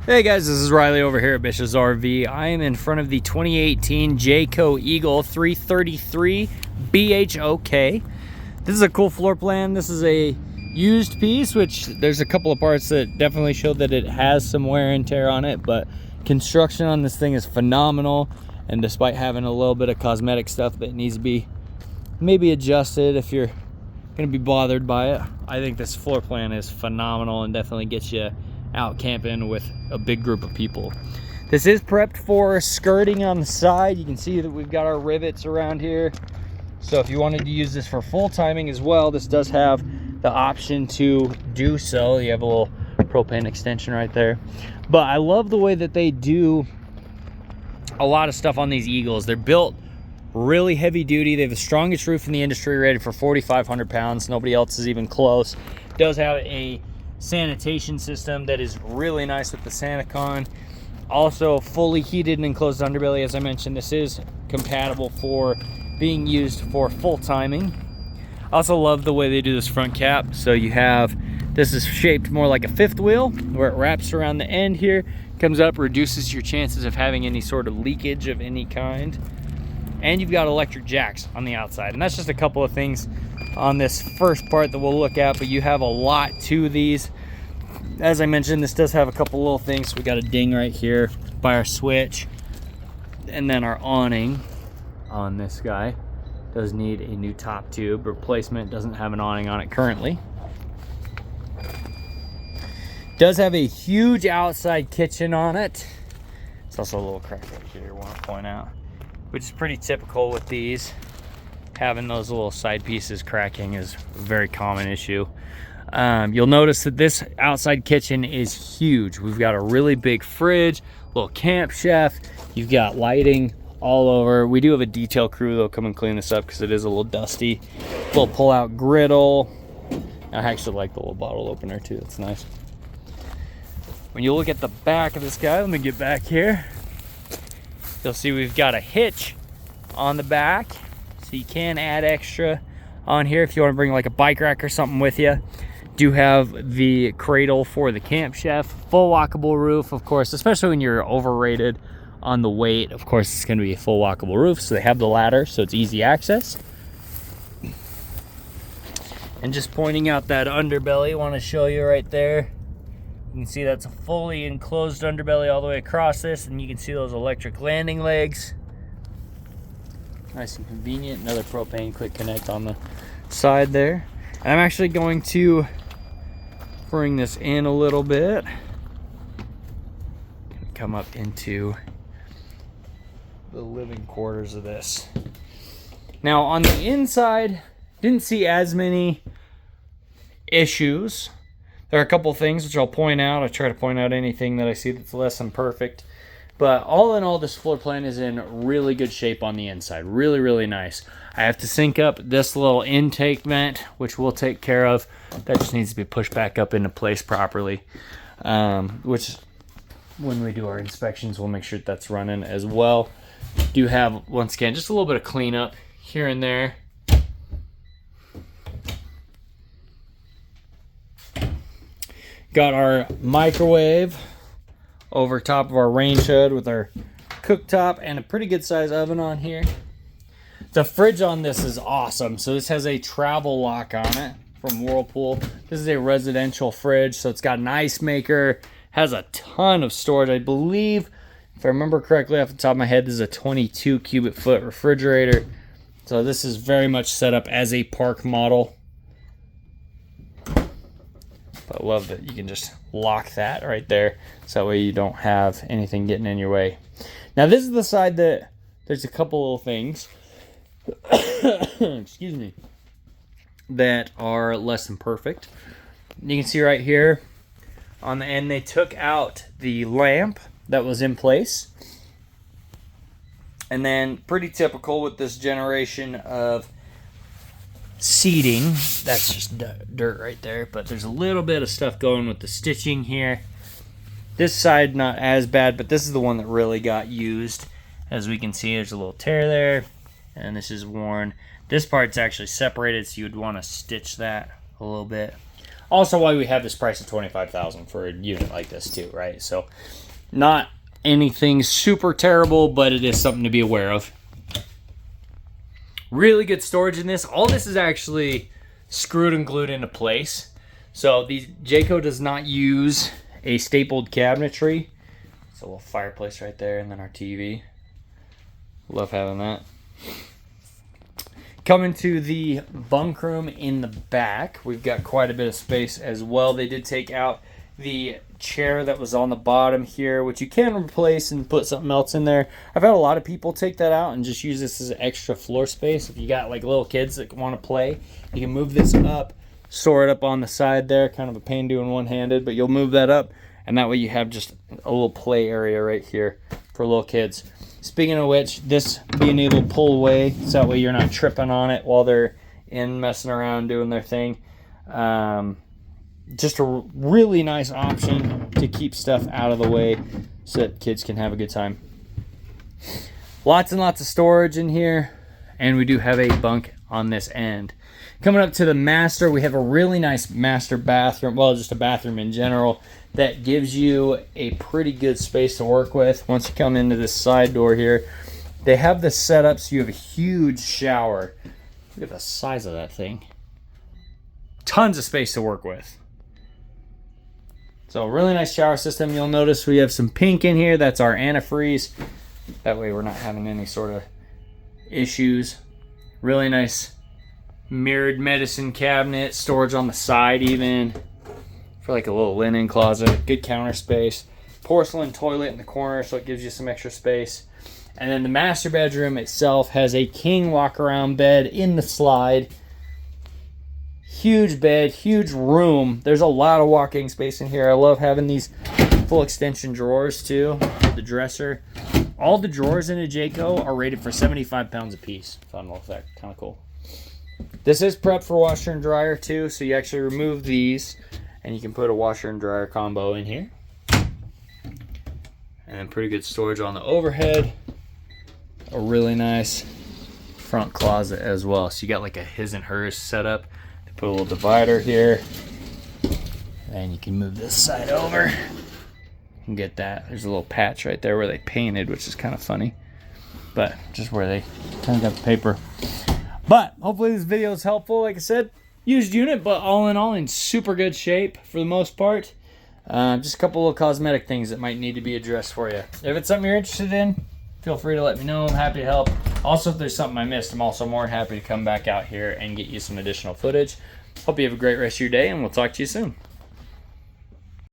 Hey guys, this is Riley over here at Bishop's RV. I am in front of the 2018 Jayco Eagle 333 BHOK. This is a cool floor plan. This is a used piece, which there's a couple of parts that definitely show that it has some wear and tear on it, but construction on this thing is phenomenal. And despite having a little bit of cosmetic stuff that needs to be maybe adjusted if you're gonna be bothered by it, I think this floor plan is phenomenal and definitely gets you out camping with a big group of people. This is prepped for skirting on the side. You can see that we've got our rivets around here. So if you wanted to use this for full timing as well, this does have the option to do so. You have a little propane extension right there. But I love the way that they do a lot of stuff on these Eagles. They're built really heavy duty. They have the strongest roof in the industry, rated for 4,500 pounds. Nobody else is even close. It does have a sanitation system that is really nice with the SaniCon. Also fully heated and enclosed underbelly. As I mentioned, this is compatible for being used for full timing. I also love the way they do this front cap. So you have, this is shaped more like a fifth wheel where it wraps around the end here, comes up, reduces your chances of having any sort of leakage of any kind. And you've got electric jacks on the outside. And that's just a couple of things on this first part that we'll look at, but you have a lot to these. As I mentioned, this does have a couple little things. We got a ding right here by our switch, and then our awning on this guy does need a new top tube replacement. Doesn't have an awning on it currently. Does have a huge outside kitchen on it. It's also a little crack right here I want to point out, which is pretty typical with these. Having those little side pieces cracking is a very common issue. You'll notice that this outside kitchen is huge. We've got a really big fridge, little camp chef. You've got lighting all over. We do have a detail crew that'll come and clean this up because it is a little dusty. Little pull-out griddle. I actually like the little bottle opener too. It's nice. When you look at the back of this guy, let me get back here. You'll see we've got a hitch on the back. So you can add extra on here if you want to bring like a bike rack or something with you. Do have the cradle for the camp chef. Full walkable roof, of course, especially when you're overrated on the weight. Of course, it's going to be a full walkable roof. So they have the ladder, so it's easy access. And just pointing out that underbelly, I want to show you right there. You can see that's a fully enclosed underbelly all the way across this, and you can see those electric landing legs. Nice and convenient. Another propane quick connect on the side there. And I'm actually going to bring this in a little bit. Come up into the living quarters of this. Now on the inside, didn't see as many issues. There are a couple things which I'll point out. I try to point out anything that I see that's less than perfect. But all in all, this floor plan is in really good shape on the inside. Really, really nice. I have to sync up this little intake vent, which we'll take care of. That just needs to be pushed back up into place properly. Which, when we do our inspections, we'll make sure that's running as well. Do have, once again, just a little bit of cleanup here and there. Got our microwave over top of our range hood with our cooktop and a pretty good size oven on here. The fridge on this is awesome. So this has a travel lock on it from Whirlpool. This is a residential fridge, so it's got an ice maker, has a ton of storage. I believe, if I remember correctly off the top of my head, this is a 22 cubic foot refrigerator. So this is very much set up as a park model. But I love that you can just lock that right there, so that way you don't have anything getting in your way. Now this is the side that there's a couple little things excuse me, that are less than perfect. You can see right here on the end they took out the lamp that was in place. And then, pretty typical with this generation of seating, that's just dirt right there, but there's a little bit of stuff going with the stitching here. This side not as bad, but this is the one that really got used. As we can see, there's a little tear there, and this is worn. This part's actually separated, so you would want to stitch that a little bit. Also why we have this price of $25,000 for a unit like this too, right? So not anything super terrible, but it is something to be aware of. Really good storage in this. All this is actually screwed and glued into place. So these Jayco does not use a stapled cabinetry. It's a little fireplace right there, and then our TV. Love having that. Coming to the bunk room in the back, we've got quite a bit of space as well. They did take out the chair that was on the bottom here, which you can replace and put something else in there. I've had a lot of people take that out and just use this as extra floor space. If you got like little kids that want to play, you can move this up, store it up on the side there. Kind of a pain doing one-handed, but you'll move that up, and that way you have just a little play area right here for little kids. Speaking of which, this being able to pull away, so that way you're not tripping on it while they're in messing around doing their thing. Just a really nice option to keep stuff out of the way so that kids can have a good time. Lots and lots of storage in here, and we do have a bunk on this end. Coming up to the master, we have a really nice master bathroom, well, just a bathroom in general, that gives you a pretty good space to work with. Once you come into this side door here, they have this set up so you have a huge shower. Look at the size of that thing. Tons of space to work with. So a really nice shower system. You'll notice we have some pink in here. That's our antifreeze. That way we're not having any sort of issues. Really nice mirrored medicine cabinet. Storage on the side even. For like a little linen closet. Good counter space. Porcelain toilet in the corner, so it gives you some extra space. And then the master bedroom itself has a king walk-around bed in the slide. Huge bed, huge room. There's a lot of walking space in here. I love having these full extension drawers too. The dresser. All the drawers in a Jayco are rated for 75 pounds a piece. Fun little fact, kind of cool. This is prepped for washer and dryer too, so you actually remove these and you can put a washer and dryer combo in here. And then pretty good storage on the overhead. A really nice front closet as well. So you got like a his and hers setup. Put a little divider here, and you can move this side over and get that. There's a little patch right there where they painted, which is kind of funny, but just where they turned up the paper. But hopefully this video is helpful. Like I said, used unit, but all in super good shape for the most part. Just a couple little cosmetic things that might need to be addressed for you. If it's something you're interested in, feel free to let me know. I'm happy to help. Also, if there's something I missed, I'm also more than happy to come back out here and get you some additional footage. Hope you have a great rest of your day, and we'll talk to you soon.